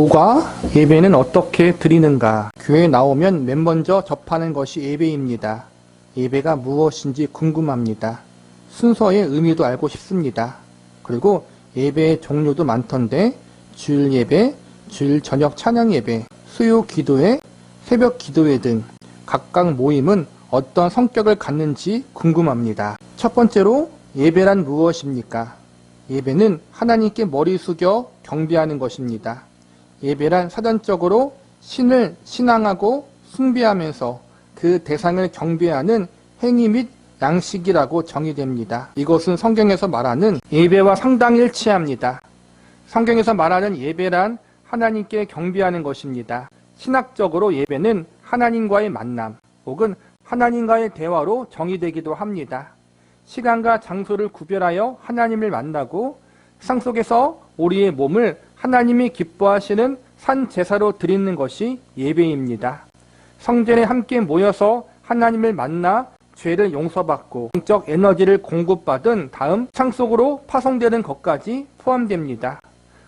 구호가 예배는 어떻게 드리는가? 교회에 나오면 맨 먼저 접하는 것이 예배입니다. 예배가 무엇인지 궁금합니다. 순서의 의미도 알고 싶습니다. 그리고 예배의 종류도 많던데 주일 예배, 주일 저녁 찬양 예배, 수요 기도회, 새벽 기도회 등 각각 모임은 어떤 성격을 갖는지 궁금합니다. 첫 번째로 예배란 무엇입니까? 예배는 하나님께 머리 숙여 경배하는 것입니다. 예배란 사전적으로 신을 신앙하고 숭배하면서 그 대상을 경배하는 행위 및 양식이라고 정의됩니다. 이것은 성경에서 말하는 예배와 상당히 일치합니다. 성경에서 말하는 예배란 하나님께 경배하는 것입니다. 신학적으로 예배는 하나님과의 만남 혹은 하나님과의 대화로 정의되기도 합니다. 시간과 장소를 구별하여 하나님을 만나고 세상 속에서 우리의 몸을 하나님이 기뻐하시는 산 제사로 드리는 것이 예배입니다. 성전에 함께 모여서 하나님을 만나 죄를 용서받고 영적 에너지를 공급받은 다음 세상 속으로 파송되는 것까지 포함됩니다.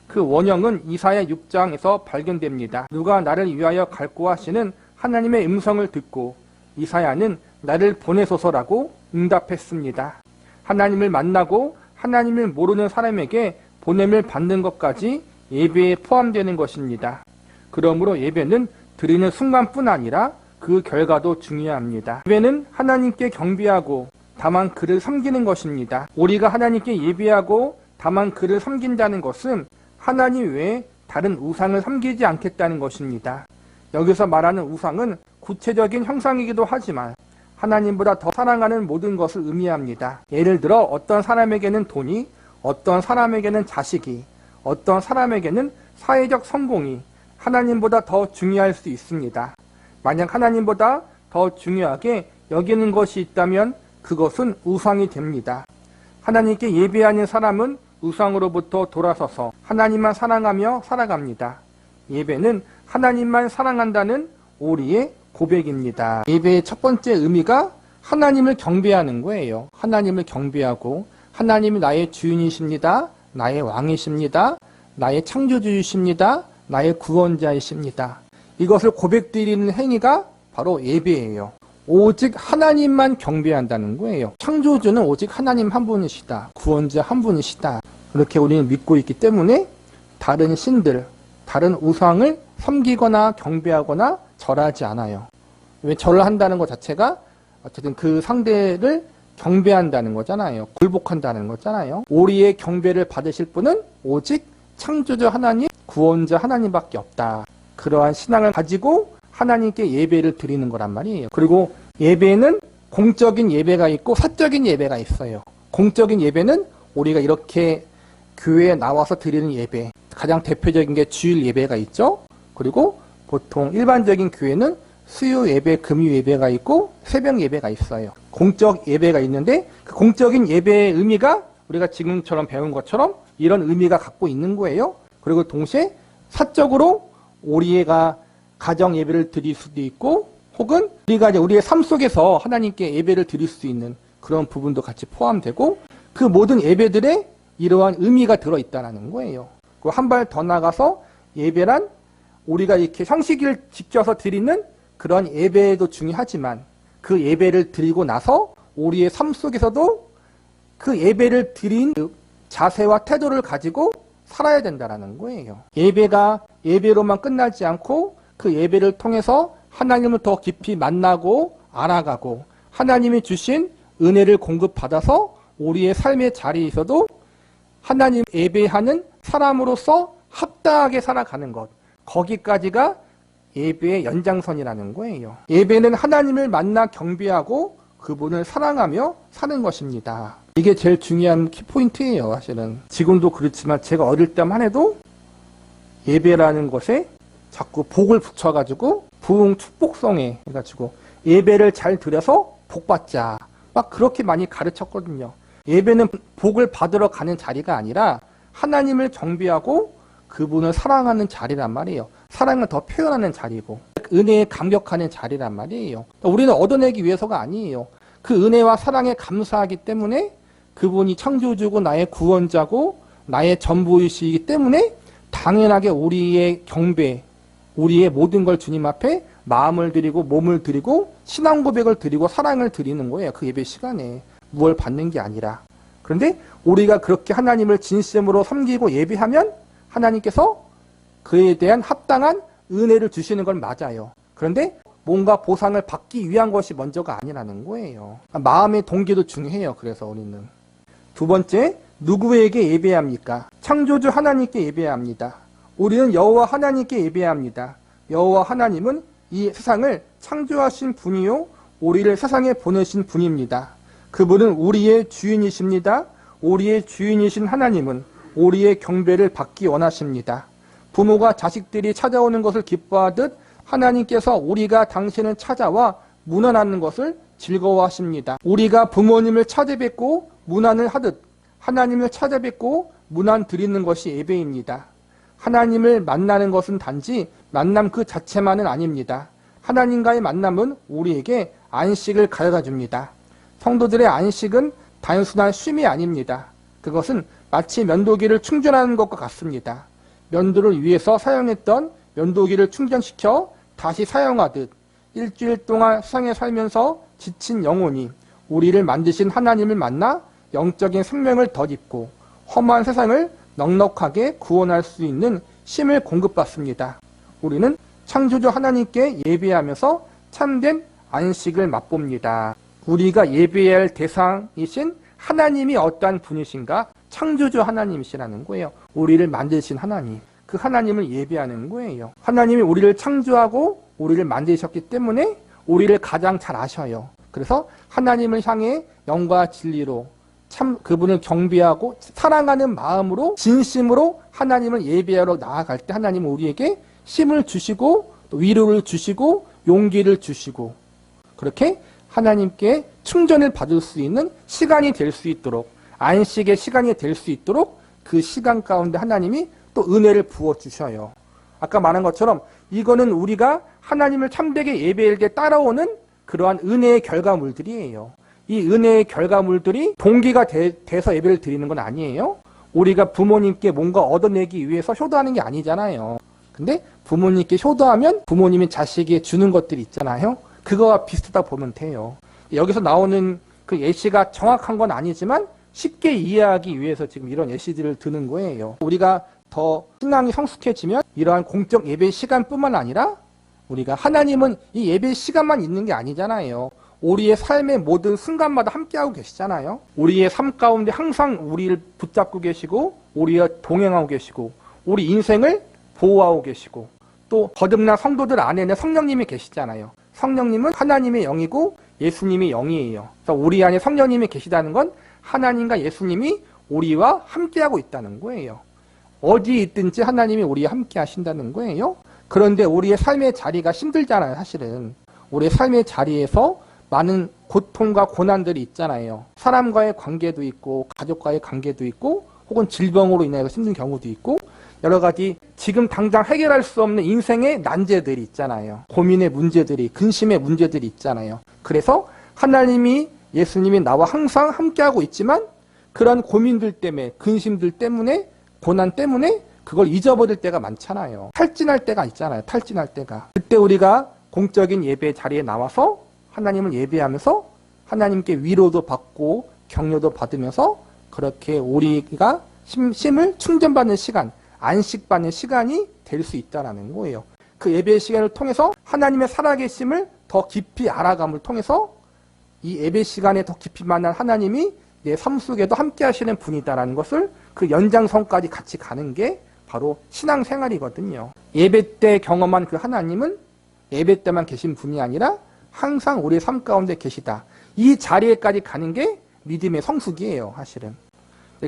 그 원형은 이사야 6장에서 발견됩니다. 누가 나를 위하여 갈고 하시는 하나님의 음성을 듣고 이사야는 나를 보내소서라고 응답했습니다. 하나님을 만나고 하나님을 모르는 사람에게 보냄을 받는 것까지 예배에 포함되는 것입니다. 그러므로 예배는 드리는 순간뿐 아니라 그 결과도 중요합니다. 예배는 하나님께 경배하고 다만 그를 섬기는 것입니다. 우리가 하나님께 예배하고 다만 그를 섬긴다는 것은 하나님 외에 다른 우상을 섬기지 않겠다는 것입니다. 여기서 말하는 우상은 구체적인 형상이기도 하지만 하나님보다 더 사랑하는 모든 것을 의미합니다. 예를 들어 어떤 사람에게는 돈이, 어떤 사람에게는 자식이, 어떤 사람에게는 사회적 성공이 하나님보다 더 중요할 수 있습니다. 만약 하나님보다 더 중요하게 여기는 것이 있다면 그것은 우상이 됩니다. 하나님께 예배하는 사람은 우상으로부터 돌아서서 하나님만 사랑하며 살아갑니다. 예배는 하나님만 사랑한다는 우리의 고백입니다. 예배의 첫 번째 의미가 하나님을 경배하는 거예요. 하나님을 경배하고 하나님이 나의 주인이십니다. 나의 왕이십니다. 나의 창조주이십니다. 나의 구원자이십니다. 이것을 고백드리는 행위가 바로 예배예요. 오직 하나님만 경배한다는 거예요. 창조주는 오직 하나님 한 분이시다. 구원자 한 분이시다. 그렇게 우리는 믿고 있기 때문에 다른 신들, 다른 우상을 섬기거나 경배하거나 절하지 않아요. 왜 절을 한다는 것 자체가 어쨌든 그 상대를 경배한다는 거잖아요. 굴복한다는 거잖아요. 우리의 경배를 받으실 분은 오직 창조주 하나님, 구원자 하나님밖에 없다. 그러한 신앙을 가지고 하나님께 예배를 드리는 거란 말이에요. 그리고 예배는 공적인 예배가 있고 사적인 예배가 있어요. 공적인 예배는 우리가 이렇게 교회에 나와서 드리는 예배, 가장 대표적인 게 주일 예배가 있죠. 그리고 보통 일반적인 교회는 수요 예배, 금요 예배가 있고 새벽 예배가 있어요. 공적 예배가 있는데 그 공적인 예배의 의미가 우리가 지금처럼 배운 것처럼 이런 의미가 갖고 있는 거예요. 그리고 동시에 사적으로 우리가 가정 예배를 드릴 수도 있고 혹은 우리가 이제 우리의 삶 속에서 하나님께 예배를 드릴 수 있는 그런 부분도 같이 포함되고 그 모든 예배들에 이러한 의미가 들어있다는 거예요. 그리고 한 발 더 나가서 예배란 우리가 이렇게 형식을 지켜서 드리는 그런 예배도 중요하지만 그 예배를 드리고 나서 우리의 삶 속에서도 그 예배를 드린 자세와 태도를 가지고 살아야 된다는 거예요. 예배가 예배로만 끝나지 않고 그 예배를 통해서 하나님을 더 깊이 만나고 알아가고 하나님이 주신 은혜를 공급받아서 우리의 삶의 자리에서도 하나님 예배하는 사람으로서 합당하게 살아가는 것, 거기까지가 예배의 연장선이라는 거예요. 예배는 하나님을 만나 경배하고 그분을 사랑하며 사는 것입니다. 이게 제일 중요한 키포인트예요. 사실은 지금도 그렇지만 제가 어릴 때만 해도 예배라는 것에 자꾸 복을 붙여가지고 부흥 축복성에 해가지고 예배를 잘 드려서 복 받자 막 그렇게 많이 가르쳤거든요. 예배는 복을 받으러 가는 자리가 아니라 하나님을 경배하고 그분을 사랑하는 자리란 말이에요. 사랑을 더 표현하는 자리고 은혜에 감격하는 자리란 말이에요. 우리는 얻어내기 위해서가 아니에요. 그 은혜와 사랑에 감사하기 때문에 그분이 창조주고 나의 구원자고 나의 전부이시기 때문에 당연하게 우리의 경배, 우리의 모든 걸 주님 앞에 마음을 드리고 몸을 드리고 신앙 고백을 드리고 사랑을 드리는 거예요. 그 예배 시간에 무엇을 받는 게 아니라. 그런데 우리가 그렇게 하나님을 진심으로 섬기고 예배하면 하나님께서 그에 대한 합당한 은혜를 주시는 건 맞아요. 그런데 뭔가 보상을 받기 위한 것이 먼저가 아니라는 거예요. 마음의 동기도 중요해요. 그래서 우리는. 두 번째, 누구에게 예배해야 합니까? 창조주 하나님께 예배해야 합니다. 우리는 여호와 하나님께 예배해야 합니다. 여호와 하나님은 이 세상을 창조하신 분이요 우리를 세상에 보내신 분입니다. 그분은 우리의 주인이십니다. 우리의 주인이신 하나님은 우리의 경배를 받기 원하십니다. 부모가 자식들이 찾아오는 것을 기뻐하듯 하나님께서 우리가 당신을 찾아와 문안하는 것을 즐거워하십니다. 우리가 부모님을 찾아뵙고 문안을 하듯 하나님을 찾아뵙고 문안 드리는 것이 예배입니다. 하나님을 만나는 것은 단지 만남 그 자체만은 아닙니다. 하나님과의 만남은 우리에게 안식을 가져다 줍니다. 성도들의 안식은 단순한 쉼이 아닙니다. 그것은 마치 면도기를 충전하는 것과 같습니다. 면도를 위해서 사용했던 면도기를 충전시켜 다시 사용하듯 일주일 동안 세상에 살면서 지친 영혼이 우리를 만드신 하나님을 만나 영적인 생명을 덧입고 험한 세상을 넉넉하게 구원할 수 있는 쉼을 공급받습니다. 우리는 창조주 하나님께 예배하면서 참된 안식을 맛봅니다. 우리가 예배해야 할 대상이신 하나님이 어떠한 분이신가? 창조주 하나님이시라는 거예요. 우리를 만드신 하나님. 그 하나님을 예배하는 거예요. 하나님이 우리를 창조하고 우리를 만드셨기 때문에 우리를 가장 잘 아셔요. 그래서 하나님을 향해 영과 진리로 참 그분을 경배하고 사랑하는 마음으로 진심으로 하나님을 예배하러 나아갈 때 하나님은 우리에게 힘을 주시고 또 위로를 주시고 용기를 주시고 그렇게 하나님께 충전을 받을 수 있는 시간이 될 수 있도록 안식의 시간이 될 수 있도록 그 시간 가운데 하나님이 또 은혜를 부어주셔요. 아까 말한 것처럼 이거는 우리가 하나님을 참되게 예배할 때 따라오는 그러한 은혜의 결과물들이에요. 이 은혜의 결과물들이 동기가 돼서 예배를 드리는 건 아니에요. 우리가 부모님께 뭔가 얻어내기 위해서 효도하는 게 아니잖아요. 근데 부모님께 효도하면 부모님이 자식에게 주는 것들이 있잖아요. 그거와 비슷하다 보면 돼요. 여기서 나오는 그 예시가 정확한 건 아니지만 쉽게 이해하기 위해서 지금 이런 예시들을 드는 거예요. 우리가 더 신앙이 성숙해지면 이러한 공적 예배 시간뿐만 아니라 우리가 하나님은 이 예배 시간만 있는 게 아니잖아요. 우리의 삶의 모든 순간마다 함께하고 계시잖아요. 우리의 삶 가운데 항상 우리를 붙잡고 계시고 우리와 동행하고 계시고 우리 인생을 보호하고 계시고 또 거듭난 성도들 안에는 성령님이 계시잖아요. 성령님은 하나님의 영이고 예수님이 영이에요. 그래서 우리 안에 성령님이 계시다는 건 하나님과 예수님이 우리와 함께하고 있다는 거예요. 어디 있든지 하나님이 우리와 함께 하신다는 거예요. 그런데 우리의 삶의 자리가 힘들잖아요. 사실은 우리의 삶의 자리에서 많은 고통과 고난들이 있잖아요. 사람과의 관계도 있고 가족과의 관계도 있고 혹은 질병으로 인해서 힘든 경우도 있고 여러 가지 지금 당장 해결할 수 없는 인생의 난제들이 있잖아요. 고민의 문제들이, 근심의 문제들이 있잖아요. 그래서 하나님이 예수님이 나와 항상 함께하고 있지만 그런 고민들 때문에, 근심들 때문에, 고난 때문에 그걸 잊어버릴 때가 많잖아요. 탈진할 때가 있잖아요. 탈진할 때가. 그때 우리가 공적인 예배 자리에 나와서 하나님을 예배하면서 하나님께 위로도 받고 격려도 받으면서 그렇게 우리가 힘을 충전받는 시간, 안식받는 시간이 될 수 있다는 거예요. 그 예배 시간을 통해서 하나님의 살아계심을 더 깊이 알아감을 통해서 이 예배 시간에 더 깊이 만난 하나님이 내 삶 속에도 함께 하시는 분이다라는 것을 그 연장선까지 같이 가는 게 바로 신앙생활이거든요. 예배 때 경험한 그 하나님은 예배 때만 계신 분이 아니라 항상 우리의 삶 가운데 계시다. 이 자리에까지 가는 게 믿음의 성숙이에요. 사실은.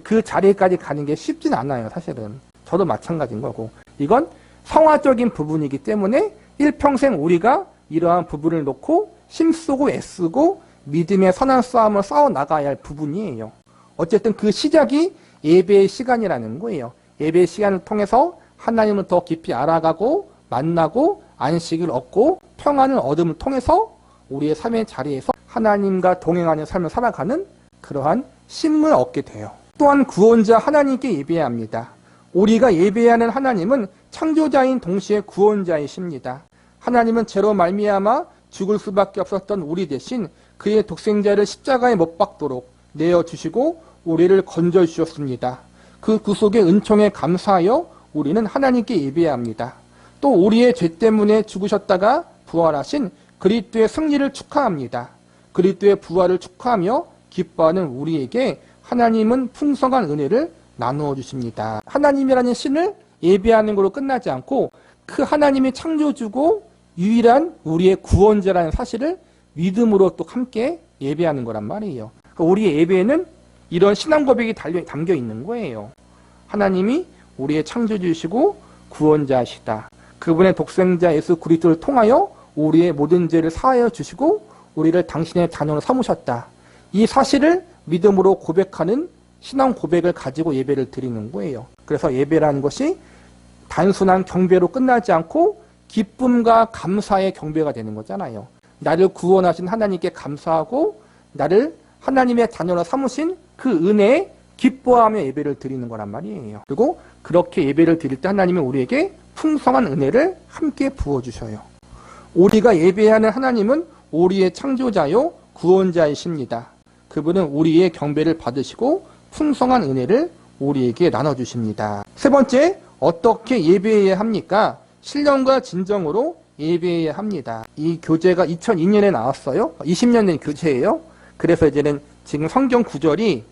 그 자리에까지 가는 게 쉽진 않아요. 사실은. 저도 마찬가지인 거고. 이건 성화적인 부분이기 때문에 일평생 우리가 이러한 부분을 놓고 힘쓰고 애쓰고 믿음의 선한 싸움을 싸워 나가야 할 부분이에요. 어쨌든 그 시작이 예배의 시간이라는 거예요. 예배의 시간을 통해서 하나님을 더 깊이 알아가고 만나고 안식을 얻고 평안을 얻음을 통해서 우리의 삶의 자리에서 하나님과 동행하는 삶을 살아가는 그러한 힘을 얻게 돼요. 또한 구원자 하나님께 예배해야 합니다. 우리가 예배하는 하나님은 창조자인 동시에 구원자이십니다. 하나님은 죄로 말미암아 죽을 수밖에 없었던 우리 대신 그의 독생자를 십자가에 못 박도록 내어주시고 우리를 건져주셨습니다. 그 구속의 은총에 감사하여 우리는 하나님께 예배합니다. 또 우리의 죄 때문에 죽으셨다가 부활하신 그리스도의 승리를 축하합니다. 그리스도의 부활을 축하하며 기뻐하는 우리에게 하나님은 풍성한 은혜를 나누어 주십니다. 하나님이라는 신을 예배하는 것으로 끝나지 않고 그 하나님이 창조주고 유일한 우리의 구원자라는 사실을 믿음으로 또 함께 예배하는 거란 말이에요. 그러니까 우리의 예배에는 이런 신앙 고백이 담겨 있는 거예요. 하나님이 우리의 창조주이시고 구원자시다. 그분의 독생자 예수 그리스도를 통하여 우리의 모든 죄를 사하여 주시고 우리를 당신의 자녀로 삼으셨다. 이 사실을 믿음으로 고백하는 신앙 고백을 가지고 예배를 드리는 거예요. 그래서 예배라는 것이 단순한 경배로 끝나지 않고 기쁨과 감사의 경배가 되는 거잖아요. 나를 구원하신 하나님께 감사하고 나를 하나님의 자녀로 삼으신 그 은혜에 기뻐하며 예배를 드리는 거란 말이에요. 그리고 그렇게 예배를 드릴 때 하나님은 우리에게 풍성한 은혜를 함께 부어주셔요. 우리가 예배하는 하나님은 우리의 창조자요 구원자이십니다. 그분은 우리의 경배를 받으시고 풍성한 은혜를 우리에게 나눠주십니다. 세 번째, 어떻게 예배해야 합니까? 신령과 진정으로 예배해야 합니다. 이 교재가 2002년에 나왔어요. 20년 된 교재예요. 그래서 이제는 지금 성경 구절이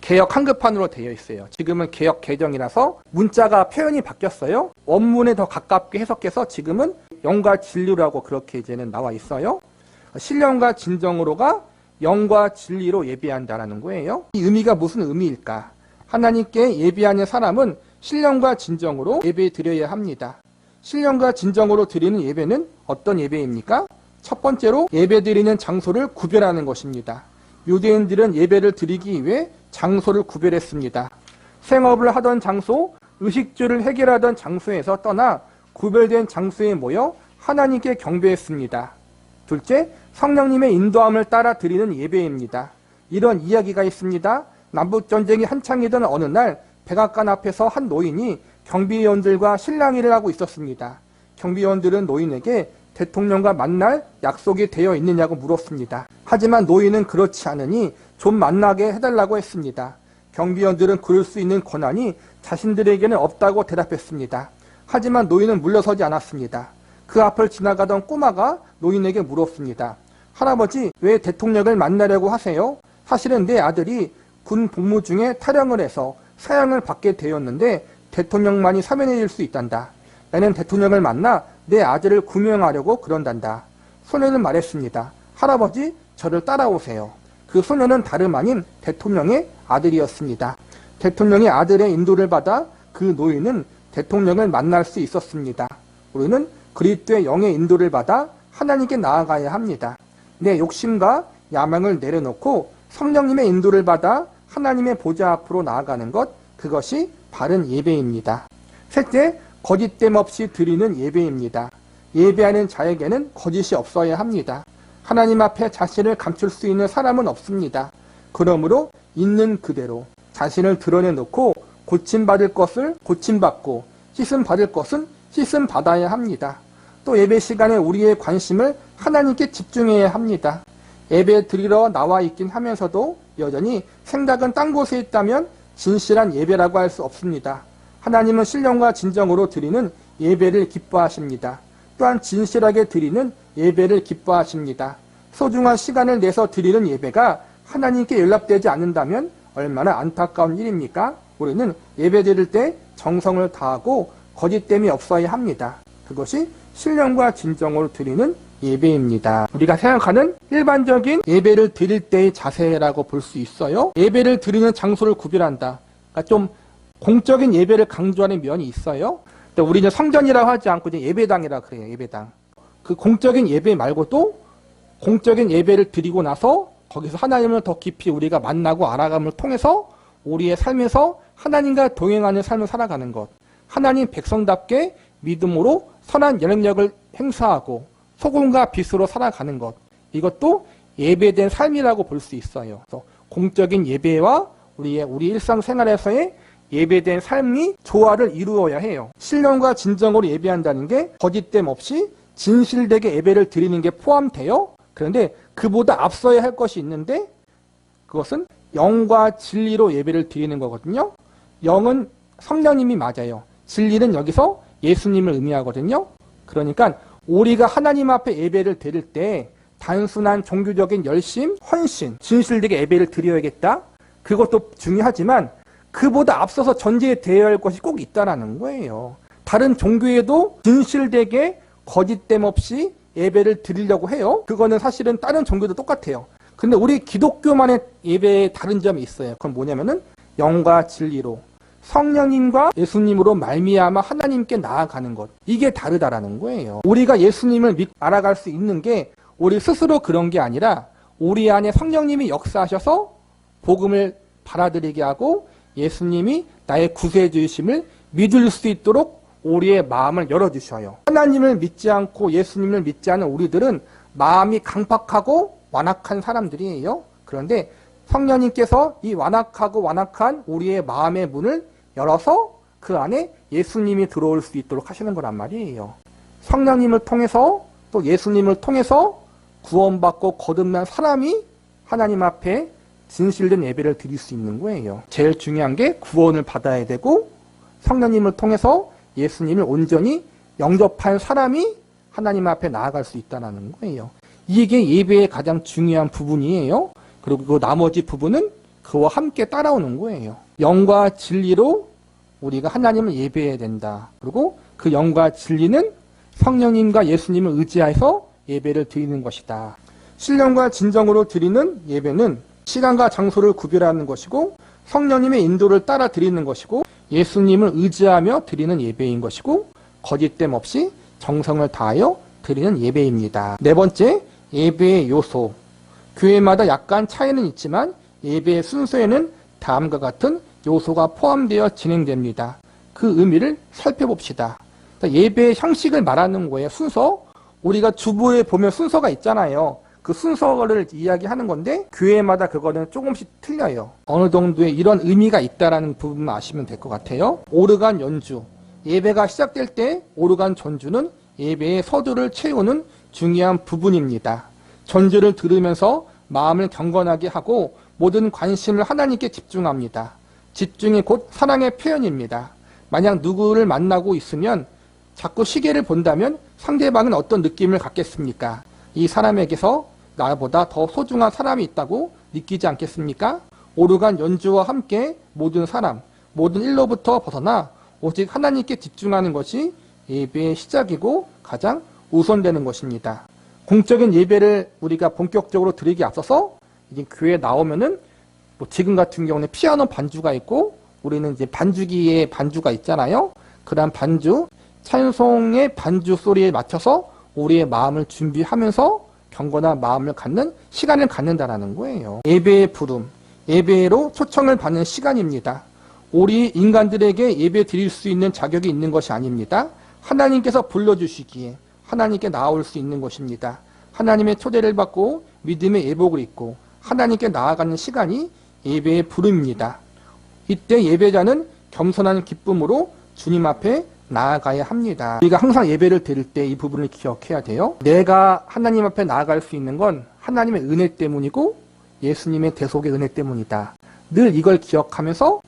개역 한글판으로 되어 있어요. 지금은 개역 개정이라서 문자가 표현이 바뀌었어요. 원문에 더 가깝게 해석해서 지금은 영과 진리라고 그렇게 이제는 나와 있어요. 신령과 진정으로가 영과 진리로 예배한다라는 거예요. 이 의미가 무슨 의미일까? 하나님께 예배하는 사람은 신령과 진정으로 예배 드려야 합니다. 신령과 진정으로 드리는 예배는 어떤 예배입니까? 첫 번째로 예배 드리는 장소를 구별하는 것입니다. 유대인들은 예배를 드리기 위해 장소를 구별했습니다. 생업을 하던 장소, 의식주를 해결하던 장소에서 떠나 구별된 장소에 모여 하나님께 경배했습니다. 둘째, 성령님의 인도함을 따라 드리는 예배입니다. 이런 이야기가 있습니다. 남북전쟁이 한창이던 어느 날 백악관 앞에서 한 노인이 경비원들과 실랑이를 하고 있었습니다. 경비원들은 노인에게 대통령과 만날 약속이 되어 있느냐고 물었습니다. 하지만 노인은 그렇지 않으니 좀 만나게 해달라고 했습니다. 경비원들은 그럴 수 있는 권한이 자신들에게는 없다고 대답했습니다. 하지만 노인은 물러서지 않았습니다. 그 앞을 지나가던 꼬마가 노인에게 물었습니다. 할아버지, 왜 대통령을 만나려고 하세요? 사실은 내 아들이 군 복무 중에 탈영을 해서 사형을 받게 되었는데 대통령만이 사면해질 수 있단다. 나는 대통령을 만나 내 아들을 구명하려고 그런단다. 소년은 말했습니다. 할아버지, 저를 따라오세요. 그 소년은 다름 아닌 대통령의 아들이었습니다. 대통령의 아들의 인도를 받아 그 노인은 대통령을 만날 수 있었습니다. 우리는 그리스도의 영의 인도를 받아 하나님께 나아가야 합니다. 내 욕심과 야망을 내려놓고 성령님의 인도를 받아 하나님의 보좌 앞으로 나아가는 것, 그것이 바른 예배입니다. 셋째, 거짓됨 없이 드리는 예배입니다. 예배하는 자에게는 거짓이 없어야 합니다. 하나님 앞에 자신을 감출 수 있는 사람은 없습니다. 그러므로 있는 그대로 자신을 드러내놓고 고침받을 것을 고침받고 씻음받을 것은 씻음받아야 합니다. 또 예배 시간에 우리의 관심을 하나님께 집중해야 합니다. 예배 드리러 나와 있긴 하면서도 여전히 생각은 딴 곳에 있다면 진실한 예배라고 할 수 없습니다. 하나님은 신령과 진정으로 드리는 예배를 기뻐하십니다. 또한 진실하게 드리는 예배를 기뻐하십니다. 소중한 시간을 내서 드리는 예배가 하나님께 연락되지 않는다면 얼마나 안타까운 일입니까? 우리는 예배 드릴 때 정성을 다하고 거짓됨이 없어야 합니다. 그것이 신령과 진정으로 드리는 예배입니다. 우리가 생각하는 일반적인 예배를 드릴 때의 자세라고 볼 수 있어요. 예배를 드리는 장소를 구별한다. 그러니까 좀 공적인 예배를 강조하는 면이 있어요. 우리는 성전이라고 하지 않고 이제 예배당이라고 그래요. 예배당. 그 공적인 예배 말고도 공적인 예배를 드리고 나서 거기서 하나님을 더 깊이 우리가 만나고 알아감을 통해서 우리의 삶에서 하나님과 동행하는 삶을 살아가는 것. 하나님 백성답게 믿음으로 선한 영향력을 행사하고 소금과 빛으로 살아가는 것. 이것도 예배된 삶이라고 볼 수 있어요. 그래서 공적인 예배와 우리 일상생활에서의 예배된 삶이 조화를 이루어야 해요. 신령과 진정으로 예배한다는 게 거짓됨 없이 진실되게 예배를 드리는 게 포함돼요. 그런데 그보다 앞서야 할 것이 있는데 그것은 영과 진리로 예배를 드리는 거거든요. 영은 성령님이 맞아요. 진리는 여기서 예수님을 의미하거든요. 그러니까 우리가 하나님 앞에 예배를 드릴 때 단순한 종교적인 열심, 헌신, 진실되게 예배를 드려야겠다. 그것도 중요하지만 그보다 앞서서 전제되어야 할 것이 꼭 있다라는 거예요. 다른 종교에도 진실되게 거짓됨 없이 예배를 드리려고 해요. 그거는 사실은 다른 종교도 똑같아요. 근데 우리 기독교만의 예배에 다른 점이 있어요. 그건 뭐냐면은 영과 진리로 성령님과 예수님으로 말미암아 하나님께 나아가는 것. 이게 다르다라는 거예요. 우리가 예수님을 믿고 알아갈 수 있는 게 우리 스스로 그런 게 아니라 우리 안에 성령님이 역사하셔서 복음을 받아들이게 하고 예수님이 나의 구세주이심을 믿을 수 있도록 우리의 마음을 열어주셔요. 하나님을 믿지 않고 예수님을 믿지 않은 우리들은 마음이 강팍하고 완악한 사람들이에요. 그런데 성령님께서 이 완악한 우리의 마음의 문을 열어서 그 안에 예수님이 들어올 수 있도록 하시는 거란 말이에요. 성령님을 통해서 또 예수님을 통해서 구원받고 거듭난 사람이 하나님 앞에 진실된 예배를 드릴 수 있는 거예요. 제일 중요한 게 구원을 받아야 되고 성령님을 통해서 예수님을 온전히 영접한 사람이 하나님 앞에 나아갈 수 있다는 거예요. 이게 예배의 가장 중요한 부분이에요. 그리고 그 나머지 부분은 그와 함께 따라오는 거예요. 영과 진리로 우리가 하나님을 예배해야 된다. 그리고 그 영과 진리는 성령님과 예수님을 의지해서 예배를 드리는 것이다. 신령과 진정으로 드리는 예배는 시간과 장소를 구별하는 것이고 성령님의 인도를 따라 드리는 것이고 예수님을 의지하며 드리는 예배인 것이고 거짓됨 없이 정성을 다하여 드리는 예배입니다. 네 번째, 예배의 요소. 교회마다 약간 차이는 있지만 예배의 순서에는 다음과 같은 요소가 포함되어 진행됩니다. 그 의미를 살펴봅시다. 예배의 형식을 말하는 거예요. 순서. 우리가 주보에 보면 순서가 있잖아요. 그 순서를 이야기하는 건데 교회마다 그거는 조금씩 틀려요. 어느 정도의 이런 의미가 있다는 부분만 아시면 될 것 같아요. 오르간 연주. 예배가 시작될 때 오르간 전주는 예배의 서두를 채우는 중요한 부분입니다. 전주를 들으면서 마음을 경건하게 하고 모든 관심을 하나님께 집중합니다. 집중이 곧 사랑의 표현입니다. 만약 누구를 만나고 있으면 자꾸 시계를 본다면 상대방은 어떤 느낌을 갖겠습니까? 이 사람에게서 나보다 더 소중한 사람이 있다고 느끼지 않겠습니까? 오르간 연주와 함께 모든 사람, 모든 일로부터 벗어나 오직 하나님께 집중하는 것이 예배의 시작이고 가장 우선되는 것입니다. 공적인 예배를 우리가 본격적으로 드리기 앞서서 이제 교회에 나오면은 지금 같은 경우는 피아노 반주가 있고 우리는 이제 반주기에 반주가 있잖아요. 그런 반주, 찬송의 반주 소리에 맞춰서 우리의 마음을 준비하면서 경건한 마음을 갖는 시간을 갖는다라는 거예요. 예배의 부름, 예배로 초청을 받는 시간입니다. 우리 인간들에게 예배 드릴 수 있는 자격이 있는 것이 아닙니다. 하나님께서 불러주시기에 하나님께 나아올 수 있는 것입니다. 하나님의 초대를 받고 믿음의 예복을 입고 하나님께 나아가는 시간이 예배의 부름입니다. 이때 예배자는 겸손한 기쁨으로 주님 앞에 나아가야 합니다. 우리가 항상 예배를 드릴 때 이 부분을 기억해야 돼요. 내가 하나님 앞에 나아갈 수 있는 건 하나님의 은혜 때문이고 예수님의 대속의 은혜 때문이다. 늘 이걸 기억하면서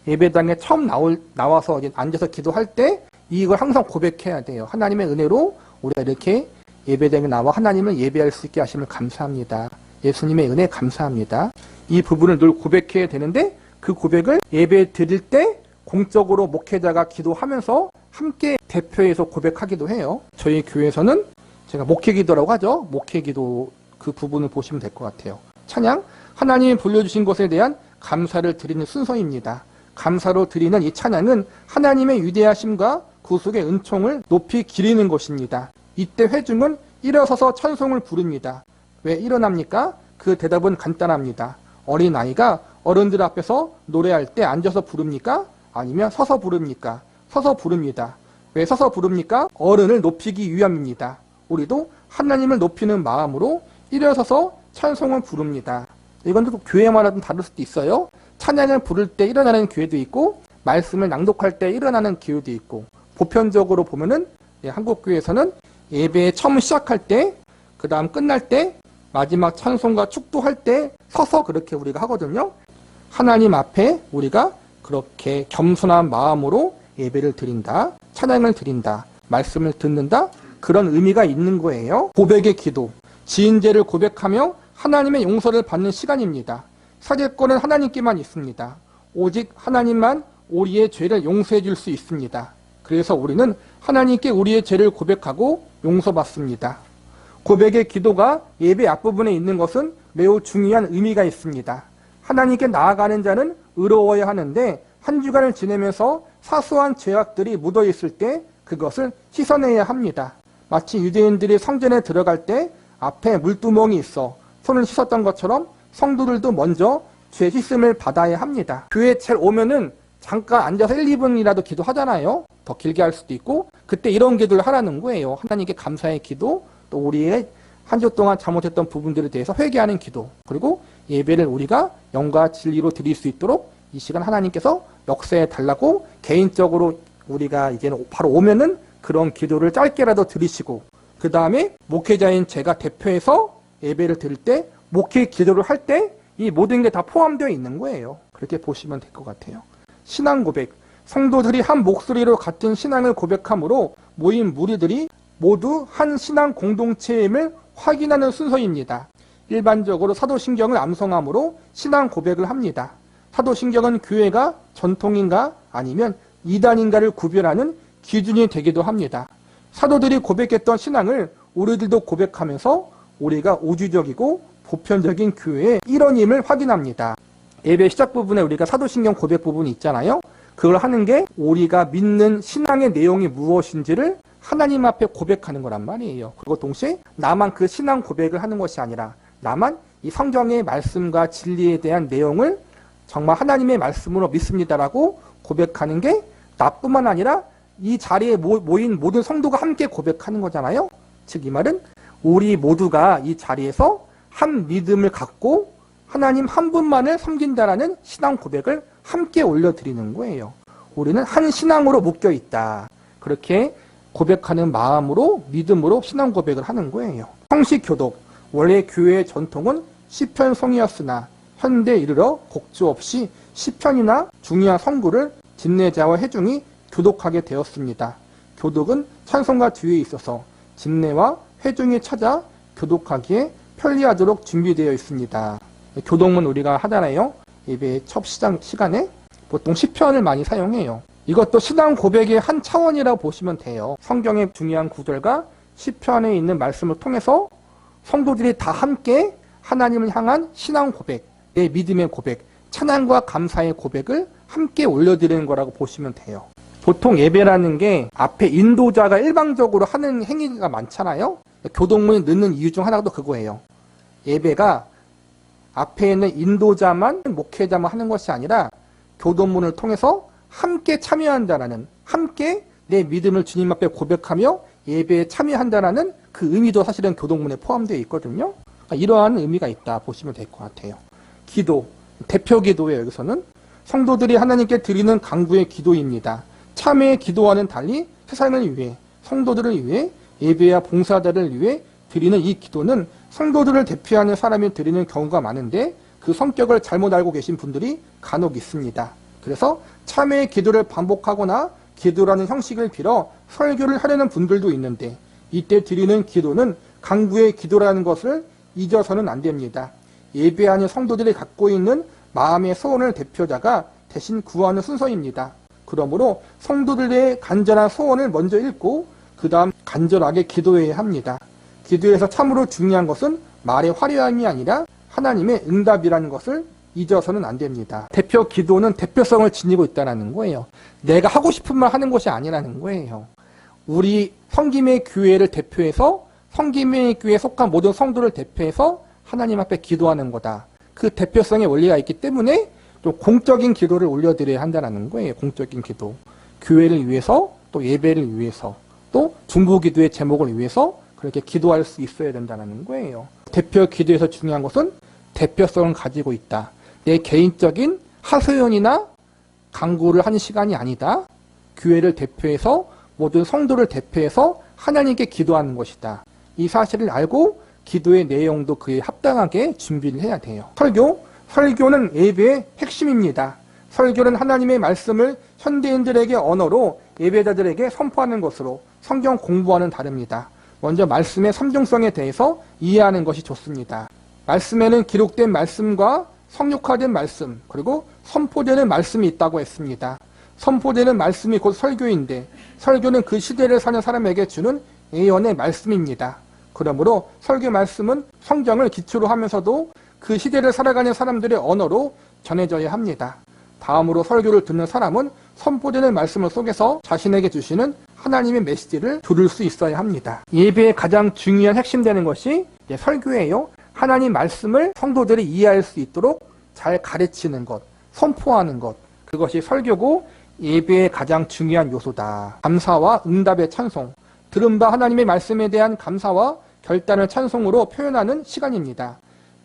예배당에 처음 나와서 앉아서 기도할 때 이걸 항상 고백해야 돼요. 하나님의 은혜로 우리가 이렇게 예배당에 나와 하나님을 예배할 수 있게 하심을 감사합니다. 예수님의 은혜 감사합니다. 이 부분을 늘 고백해야 되는데 그 고백을 예배 드릴 때 공적으로 목회자가 기도하면서 함께 대표해서 고백하기도 해요. 저희 교회에서는 제가 목회기도라고 하죠. 목회기도 그 부분을 보시면 될 것 같아요. 찬양, 하나님이 불려주신 것에 대한 감사를 드리는 순서입니다. 감사로 드리는 이 찬양은 하나님의 위대하심과 구속의 은총을 높이 기리는 것입니다. 이때 회중은 일어서서 찬송을 부릅니다. 왜 일어납니까? 그 대답은 간단합니다. 어린아이가 어른들 앞에서 노래할 때 앉아서 부릅니까? 아니면 서서 부릅니까? 서서 부릅니다. 왜 서서 부릅니까? 어른을 높이기 위함입니다. 우리도 하나님을 높이는 마음으로 일어서서 찬송을 부릅니다. 이건 또 교회마다 좀 다를 수도 있어요. 찬양을 부를 때 일어나는 교회도 있고 말씀을 낭독할 때 일어나는 기호도 있고, 보편적으로 보면은 한국교회에서는 예배 처음 시작할 때, 그 다음 끝날 때, 마지막 찬송과 축도할 때 서서 그렇게 우리가 하거든요. 하나님 앞에 우리가 그렇게 겸손한 마음으로 예배를 드린다, 찬양을 드린다, 말씀을 듣는다, 그런 의미가 있는 거예요. 고백의 기도, 지은죄를 고백하며 하나님의 용서를 받는 시간입니다. 사죄권은 하나님께만 있습니다. 오직 하나님만 우리의 죄를 용서해 줄 수 있습니다. 그래서 우리는 하나님께 우리의 죄를 고백하고 용서받습니다. 고백의 기도가 예배 앞부분에 있는 것은 매우 중요한 의미가 있습니다. 하나님께 나아가는 자는 의로워야 하는데 한 주간을 지내면서 사소한 죄악들이 묻어있을 때 그것을 씻어내야 합니다. 마치 유대인들이 성전에 들어갈 때 앞에 물두멍이 있어 손을 씻었던 것처럼 성도들도 먼저 죄 씻음을 받아야 합니다. 교회에 잘 오면은 잠깐 앉아서 1, 2분이라도 기도하잖아요. 더 길게 할 수도 있고, 그때 이런 기도를 하라는 거예요. 하나님께 감사의 기도, 또 우리의 한 주 동안 잘못했던 부분들에 대해서 회개하는 기도, 그리고 예배를 우리가 영과 진리로 드릴 수 있도록 이 시간 하나님께서 역사해 달라고 개인적으로 우리가 이제는 바로 오면은 그런 기도를 짧게라도 드리시고, 그 다음에 목회자인 제가 대표해서 예배를 드릴 때 목회 기도를 할 때 이 모든 게 다 포함되어 있는 거예요. 그렇게 보시면 될 것 같아요. 신앙 고백, 성도들이 한 목소리로 같은 신앙을 고백함으로 모인 무리들이 모두 한 신앙 공동체임을 확인하는 순서입니다. 일반적으로 사도신경을 암송함으로 신앙 고백을 합니다. 사도신경은 교회가 전통인가 아니면 이단인가를 구별하는 기준이 되기도 합니다. 사도들이 고백했던 신앙을 우리들도 고백하면서 우리가 우주적이고 보편적인 교회의 일원임을 확인합니다. 예배 시작 부분에 우리가 사도신경 고백 부분이 있잖아요. 그걸 하는 게 우리가 믿는 신앙의 내용이 무엇인지를 하나님 앞에 고백하는 거란 말이에요. 그리고 동시에 나만 그 신앙 고백을 하는 것이 아니라 나만 이 성경의 말씀과 진리에 대한 내용을 정말 하나님의 말씀으로 믿습니다라고 고백하는 게 나뿐만 아니라 이 자리에 모인 모든 성도가 함께 고백하는 거잖아요. 즉 이 말은 우리 모두가 이 자리에서 한 믿음을 갖고 하나님 한 분만을 섬긴다라는 신앙 고백을 함께 올려드리는 거예요. 우리는 한 신앙으로 묶여 있다. 그렇게 고백하는 마음으로 믿음으로 신앙 고백을 하는 거예요. 형식 교독, 원래 교회의 전통은 시편송이었으나 현대에 이르러 곡조 없이 시편이나 중요한 성구를 집례자와 회중이 교독하게 되었습니다. 교독은 찬송가 뒤에 있어서 집례와 회중이 찾아 교독하기에 편리하도록 준비되어 있습니다. 교독문 우리가 하잖아요. 예배 첫 시간에 보통 시편을 많이 사용해요. 이것도 신앙 고백의 한 차원이라고 보시면 돼요. 성경의 중요한 구절과 시편에 있는 말씀을 통해서 성도들이 다 함께 하나님을 향한 신앙 고백, 내 믿음의 고백, 찬양과 감사의 고백을 함께 올려드리는 거라고 보시면 돼요. 보통 예배라는 게 앞에 인도자가 일방적으로 하는 행위가 많잖아요. 교독문이 넣는 이유 중 하나도 그거예요. 예배가 앞에 있는 인도자만, 목회자만 하는 것이 아니라 교독문을 통해서 함께 참여한다라는, 함께 내 믿음을 주님 앞에 고백하며 예배에 참여한다라는 그 의미도 사실은 교독문에 포함되어 있거든요. 그러니까 이러한 의미가 있다 보시면 될 것 같아요. 기도, 대표 기도예요. 여기서는 성도들이 하나님께 드리는 간구의 기도입니다. 참회의 기도와는 달리 세상을 위해, 성도들을 위해, 예배와 봉사자를 위해 드리는 이 기도는 성도들을 대표하는 사람이 드리는 경우가 많은데 그 성격을 잘못 알고 계신 분들이 간혹 있습니다. 그래서 참회의 기도를 반복하거나 기도라는 형식을 빌어 설교를 하려는 분들도 있는데 이때 드리는 기도는 간구의 기도라는 것을 잊어서는 안 됩니다. 예배하는 성도들이 갖고 있는 마음의 소원을 대표자가 대신 구하는 순서입니다. 그러므로 성도들의 간절한 소원을 먼저 읽고 그 다음 간절하게 기도해야 합니다. 기도에서 참으로 중요한 것은 말의 화려함이 아니라 하나님의 응답이라는 것을 잊어서는 안 됩니다. 대표 기도는 대표성을 지니고 있다는 거예요. 내가 하고 싶은 말 하는 것이 아니라는 거예요. 우리 성김의 교회를 대표해서 성김의 교회에 속한 모든 성도를 대표해서 하나님 앞에 기도하는 거다. 그 대표성의 원리가 있기 때문에 또 공적인 기도를 올려드려야 한다는 거예요. 공적인 기도. 교회를 위해서, 또 예배를 위해서, 또 중보기도의 제목을 위해서 그렇게 기도할 수 있어야 된다는 거예요. 대표 기도에서 중요한 것은 대표성을 가지고 있다. 내 개인적인 하소연이나 강구를 하는 시간이 아니다. 교회를 대표해서 모든 성도를 대표해서 하나님께 기도하는 것이다. 이 사실을 알고 기도의 내용도 그에 합당하게 준비를 해야 돼요. 설교는 예배의 핵심입니다. 설교는 하나님의 말씀을 현대인들에게 언어로 예배자들에게 선포하는 것으로 성경 공부와는 다릅니다. 먼저 말씀의 삼중성에 대해서 이해하는 것이 좋습니다. 말씀에는 기록된 말씀과 성육화된 말씀, 그리고 선포되는 말씀이 있다고 했습니다. 선포되는 말씀이 곧 설교인데, 설교는 그 시대를 사는 사람에게 주는 예언의 말씀입니다. 그러므로 설교 말씀은 성경을 기초로 하면서도 그 시대를 살아가는 사람들의 언어로 전해져야 합니다. 다음으로 설교를 듣는 사람은 선포되는 말씀을 속에서 자신에게 주시는 하나님의 메시지를 들을 수 있어야 합니다. 예배의 가장 중요한 핵심되는 것이 설교예요. 하나님 말씀을 성도들이 이해할 수 있도록 잘 가르치는 것, 선포하는 것, 그것이 설교고 예배의 가장 중요한 요소다. 감사와 응답의 찬송, 들은 바 하나님의 말씀에 대한 감사와 결단을 찬송으로 표현하는 시간입니다.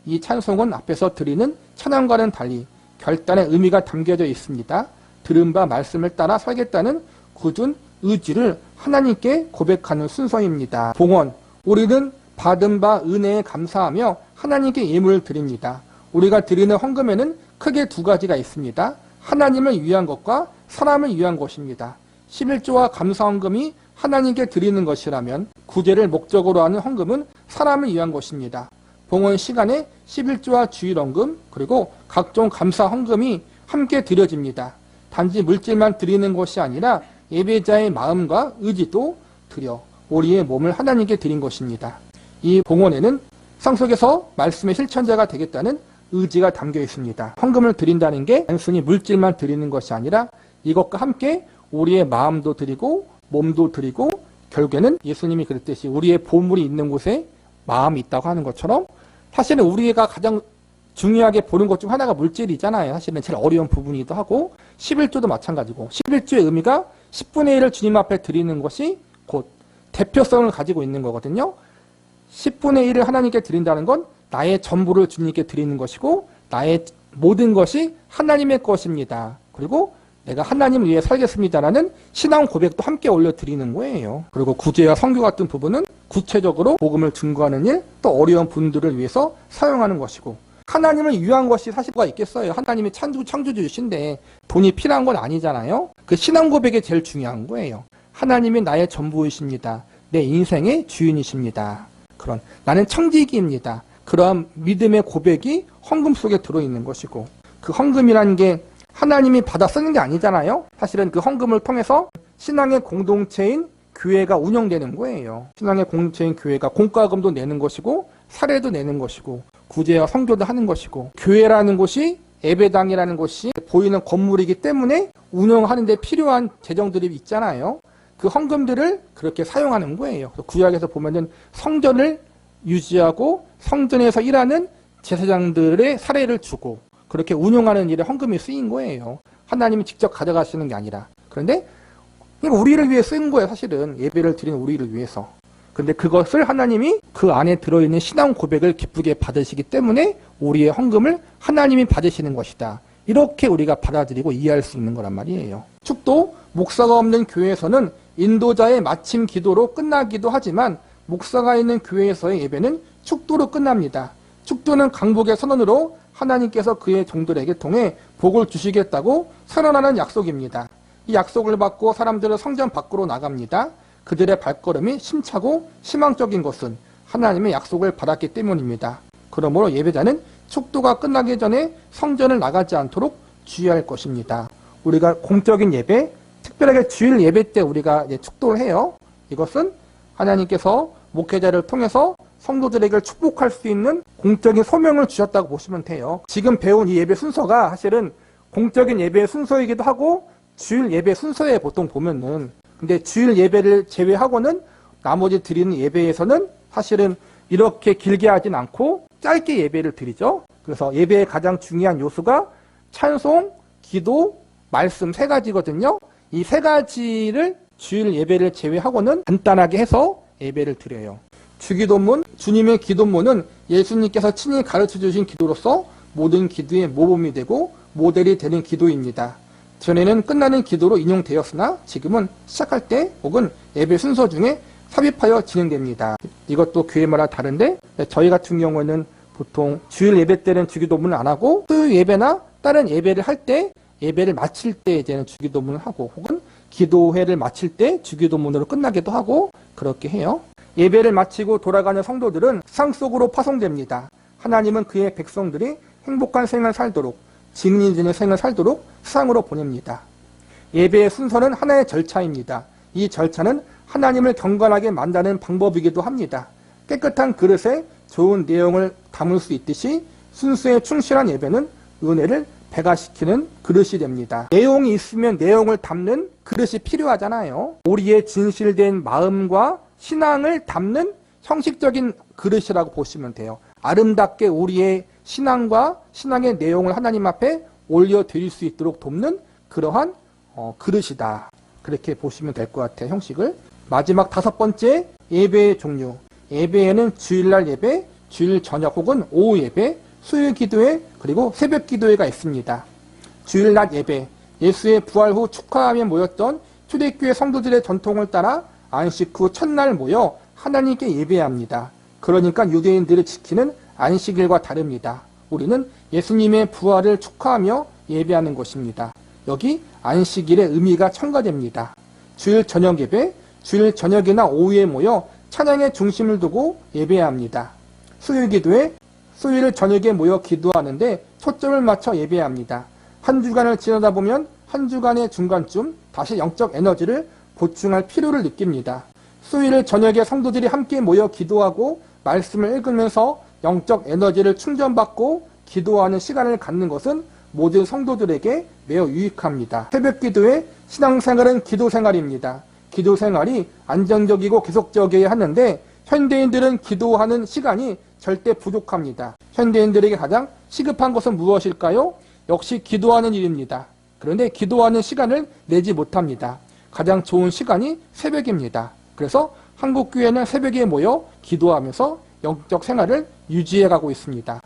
이 찬송은 앞에서 드리는 찬양과는 달리 결단의 의미가 담겨져 있습니다. 들은 바 말씀을 따라 살겠다는 굳은 의지를 하나님께 고백하는 순서입니다. 봉헌, 우리는 받은 바 은혜에 감사하며 하나님께 예물을 드립니다. 우리가 드리는 헌금에는 크게 두 가지가 있습니다. 하나님을 위한 것과 사람을 위한 것입니다. 11조와 감사헌금이 하나님께 드리는 것이라면 구제를 목적으로 하는 헌금은 사람을 위한 것입니다. 봉헌 시간에 11조와 주일헌금 그리고 각종 감사헌금이 함께 드려집니다. 단지 물질만 드리는 것이 아니라 예배자의 마음과 의지도 드려 우리의 몸을 하나님께 드린 것입니다. 이 봉헌에는 상속에서 말씀의 실천자가 되겠다는 의지가 담겨 있습니다. 헌금을 드린다는 게 단순히 물질만 드리는 것이 아니라 이것과 함께 우리의 마음도 드리고 몸도 드리고 결국에는 예수님이 그랬듯이 우리의 보물이 있는 곳에 마음이 있다고 하는 것처럼 사실은 우리가 가장 중요하게 보는 것 중 하나가 물질이잖아요. 사실은 제일 어려운 부분이기도 하고 11조도 마찬가지고 11조의 의미가 10분의 1을 주님 앞에 드리는 것이 곧 대표성을 가지고 있는 거거든요. 10분의 1을 하나님께 드린다는 건 나의 전부를 주님께 드리는 것이고 나의 모든 것이 하나님의 것입니다. 그리고 내가 하나님을 위해 살겠습니다라는 신앙 고백도 함께 올려드리는 거예요. 그리고 구제와 선교 같은 부분은 구체적으로 복음을 증거하는 일, 또 어려운 분들을 위해서 사용하는 것이고 하나님을 위한 것이 사실 뭐가 있겠어요. 하나님이 창조주이신데 돈이 필요한 건 아니잖아요. 그 신앙 고백이 제일 중요한 거예요. 하나님이 나의 전부이십니다. 내 인생의 주인이십니다. 그런 나는 청지기입니다. 그러한 믿음의 고백이 헌금 속에 들어있는 것이고 그 헌금이라는 게 하나님이 받아 쓰는 게 아니잖아요. 사실은 그 헌금을 통해서 신앙의 공동체인 교회가 운영되는 거예요. 신앙의 공동체인 교회가 공과금도 내는 것이고 사례도 내는 것이고 구제와 선교도 하는 것이고 교회라는 곳이 예배당이라는 곳이 보이는 건물이기 때문에 운영하는 데 필요한 재정들이 있잖아요. 그 헌금들을 그렇게 사용하는 거예요. 구약에서 보면은 성전을 유지하고 성전에서 일하는 제사장들의 사례를 주고 그렇게 운영하는 일에 헌금이 쓰인 거예요. 하나님이 직접 가져가시는 게 아니라. 그런데 우리를 위해 쓰인 거예요. 사실은 예배를 드리는 우리를 위해서. 근데 그것을 하나님이 그 안에 들어있는 신앙 고백을 기쁘게 받으시기 때문에 우리의 헌금을 하나님이 받으시는 것이다. 이렇게 우리가 받아들이고 이해할 수 있는 거란 말이에요. 축도 목사가 없는 교회에서는 인도자의 마침 기도로 끝나기도 하지만 목사가 있는 교회에서의 예배는 축도로 끝납니다. 축도는 강복의 선언으로 하나님께서 그의 종들에게 통해 복을 주시겠다고 선언하는 약속입니다. 이 약속을 받고 사람들은 성전 밖으로 나갑니다. 그들의 발걸음이 심차고 희망적인 것은 하나님의 약속을 받았기 때문입니다. 그러므로 예배자는 축도가 끝나기 전에 성전을 나가지 않도록 주의할 것입니다. 우리가 공적인 예배, 특별하게 주일 예배 때 우리가 축도를 해요. 이것은 하나님께서 목회자를 통해서 성도들에게 축복할 수 있는 공적인 소명을 주셨다고 보시면 돼요. 지금 배운 이 예배 순서가 사실은 공적인 예배의 순서이기도 하고 주일 예배 순서에 보통 보면은 근데 주일 예배를 제외하고는 나머지 드리는 예배에서는 사실은 이렇게 길게 하진 않고 짧게 예배를 드리죠. 그래서 예배의 가장 중요한 요소가 찬송, 기도, 말씀 세 가지거든요. 이 세 가지를 주일 예배를 제외하고는 간단하게 해서 예배를 드려요. 주기도문, 주님의 기도문은 예수님께서 친히 가르쳐 주신 기도로서 모든 기도의 모범이 되고 모델이 되는 기도입니다. 전에는 끝나는 기도로 인용되었으나 지금은 시작할 때 혹은 예배 순서 중에 삽입하여 진행됩니다. 이것도 교회마다 다른데 저희 같은 경우에는 보통 주일 예배 때는 주기도문을 안 하고 토요일 예배나 다른 예배를 할 때 예배를 마칠 때 이제는 주기도문을 하고 혹은 기도회를 마칠 때 주기도문으로 끝나기도 하고 그렇게 해요. 예배를 마치고 돌아가는 성도들은 세상 속으로 파송됩니다. 하나님은 그의 백성들이 행복한 생을 살도록 증인이 되는 생을 살도록 세상으로 보냅니다. 예배의 순서는 하나의 절차입니다. 이 절차는 하나님을 경건하게 만드는 방법이기도 합니다. 깨끗한 그릇에 좋은 내용을 담을 수 있듯이 순수에 충실한 예배는 은혜를 배가시키는 그릇이 됩니다. 내용이 있으면 내용을 담는 그릇이 필요하잖아요. 우리의 진실된 마음과 신앙을 담는 형식적인 그릇이라고 보시면 돼요. 아름답게 우리의 신앙과 신앙의 내용을 하나님 앞에 올려드릴 수 있도록 돕는 그러한 그릇이다. 그렇게 보시면 될 것 같아요. 형식을. 마지막 5번째, 예배의 종류. 예배에는 주일날 예배, 주일 저녁 혹은 오후 예배, 수요일 기도회, 그리고 새벽 기도회가 있습니다. 주일날 예배, 예수의 부활 후 축하하며 모였던 초대교회 성도들의 전통을 따라 안식 후 첫날 모여 하나님께 예배합니다. 그러니까 유대인들을 지키는 안식일과 다릅니다. 우리는 예수님의 부활을 축하하며 예배하는 것입니다. 여기 안식일의 의미가 첨가됩니다. 주일 저녁 예배, 주일 저녁이나 오후에 모여 찬양의 중심을 두고 예배합니다. 수요일 기도회, 수요일 저녁에 모여 기도하는데 초점을 맞춰 예배합니다. 한 주간을 지나다 보면 한 주간의 중간쯤 다시 영적 에너지를 보충할 필요를 느낍니다. 수요일 저녁에 성도들이 함께 모여 기도하고 말씀을 읽으면서 영적 에너지를 충전받고 기도하는 시간을 갖는 것은 모든 성도들에게 매우 유익합니다. 새벽 기도의 신앙생활은 기도생활입니다. 기도생활이 안정적이고 계속적이어야 하는데 현대인들은 기도하는 시간이 절대 부족합니다. 현대인들에게 가장 시급한 것은 무엇일까요? 역시 기도하는 일입니다. 그런데 기도하는 시간을 내지 못합니다. 가장 좋은 시간이 새벽입니다. 그래서 한국교회는 새벽에 모여 기도하면서 영적 생활을 유지해가고 있습니다.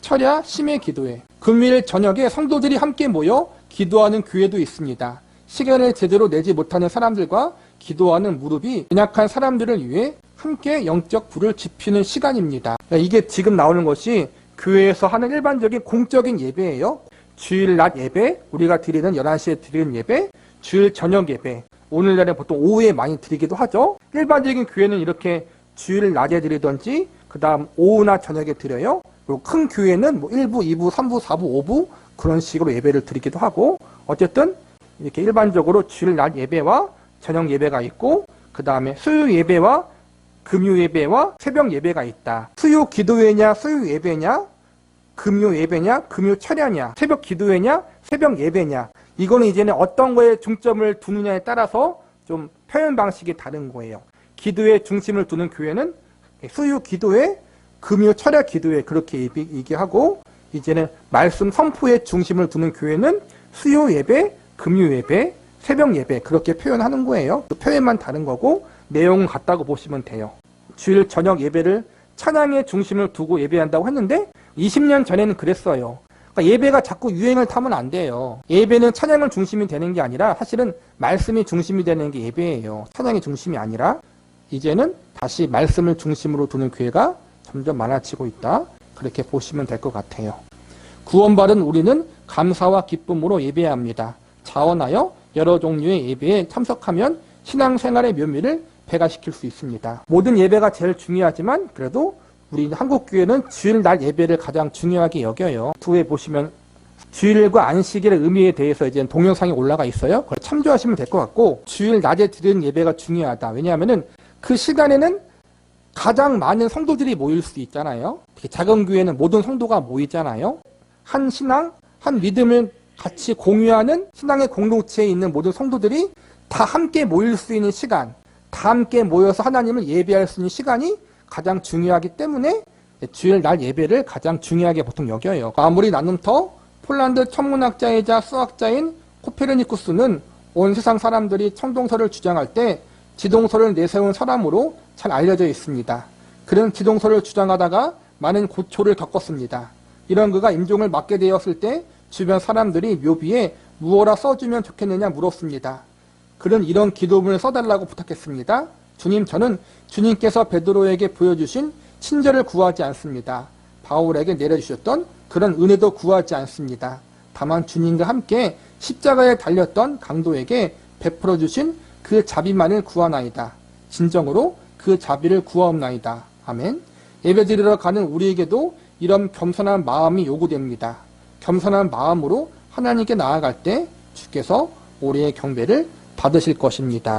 철야 심해 기도회. 금요일 저녁에 성도들이 함께 모여 기도하는 교회도 있습니다. 시간을 제대로 내지 못하는 사람들과 기도하는 무릎이 연약한 사람들을 위해 함께 영적 불을 지피는 시간입니다. 이게 지금 나오는 것이 교회에서 하는 일반적인 공적인 예배예요. 주일 낮 예배, 우리가 드리는 11시에 드리는 예배, 주일 저녁 예배, 오늘날에 보통 오후에 많이 드리기도 하죠. 일반적인 교회는 이렇게 주일 낮에 드리든지 그 다음 오후나 저녁에 드려요. 그리고 큰 교회는 뭐 1부, 2부, 3부, 4부, 5부 그런 식으로 예배를 드리기도 하고 어쨌든 이렇게 일반적으로 주일 낮 예배와 저녁 예배가 있고 그 다음에 수요 예배와 금요 예배와 새벽 예배가 있다. 수요 기도회냐 수요 예배냐 금요 예배냐 금요 철야냐 새벽 기도회냐 새벽 예배냐 이거는 이제는 어떤 거에 중점을 두느냐에 따라서 좀 표현 방식이 다른 거예요. 기도에 중심을 두는 교회는 수요 기도회 금요 철야 기도회 그렇게 얘기하고 이제는 말씀 선포에 중심을 두는 교회는 수요 예배 금요 예배 새벽 예배 그렇게 표현하는 거예요. 표현만 다른 거고 내용은 같다고 보시면 돼요. 주일 저녁 예배를 찬양의 중심을 두고 예배한다고 했는데 20년 전에는 그랬어요. 그러니까 예배가 자꾸 유행을 타면 안 돼요. 예배는 찬양을 중심이 되는 게 아니라 사실은 말씀이 중심이 되는 게 예배예요. 찬양이 중심이 아니라 이제는 다시 말씀을 중심으로 두는 교회가 점점 많아지고 있다. 그렇게 보시면 될 것 같아요. 구원받은 우리는 감사와 기쁨으로 예배해야 합니다. 자원하여 여러 종류의 예배에 참석하면 신앙생활의 묘미를 배가시킬 수 있습니다. 모든 예배가 제일 중요하지만 그래도 우리 한국교회는 주일 날 예배를 가장 중요하게 여겨요. 뒤에 보시면 주일과 안식일의 의미에 대해서 이제 동영상이 올라가 있어요. 그걸 참조하시면 될 것 같고 주일 낮에 드리는 예배가 중요하다. 왜냐하면은 그 시간에는 가장 많은 성도들이 모일 수 있잖아요. 특히 작은 교회는 모든 성도가 모이잖아요. 한 신앙, 한 믿음을 같이 공유하는 신앙의 공동체에 있는 모든 성도들이 다 함께 모일 수 있는 시간, 다 함께 모여서 하나님을 예배할 수 있는 시간이 가장 중요하기 때문에 주일 날 예배를 가장 중요하게 보통 여겨요. 아무리 나눔터 폴란드 천문학자이자 수학자인 코페르니쿠스는 온 세상 사람들이 천동설을 주장할 때 지동설을 내세운 사람으로 잘 알려져 있습니다. 그는 지동설을 주장하다가 많은 고초를 겪었습니다. 이런 그가 임종을 맞게 되었을 때 주변 사람들이 묘비에 무어라 써주면 좋겠느냐 물었습니다. 그는 이런 기도문을 써달라고 부탁했습니다. 주님, 저는 주님께서 베드로에게 보여주신 친절을 구하지 않습니다. 바울에게 내려주셨던 그런 은혜도 구하지 않습니다. 다만 주님과 함께 십자가에 달렸던 강도에게 베풀어 주신 그 자비만을 구하나이다. 진정으로 그 자비를 구하옵나이다. 아멘. 예배드리러 가는 우리에게도 이런 겸손한 마음이 요구됩니다. 겸손한 마음으로 하나님께 나아갈 때 주께서 우리의 경배를 받으실 것입니다.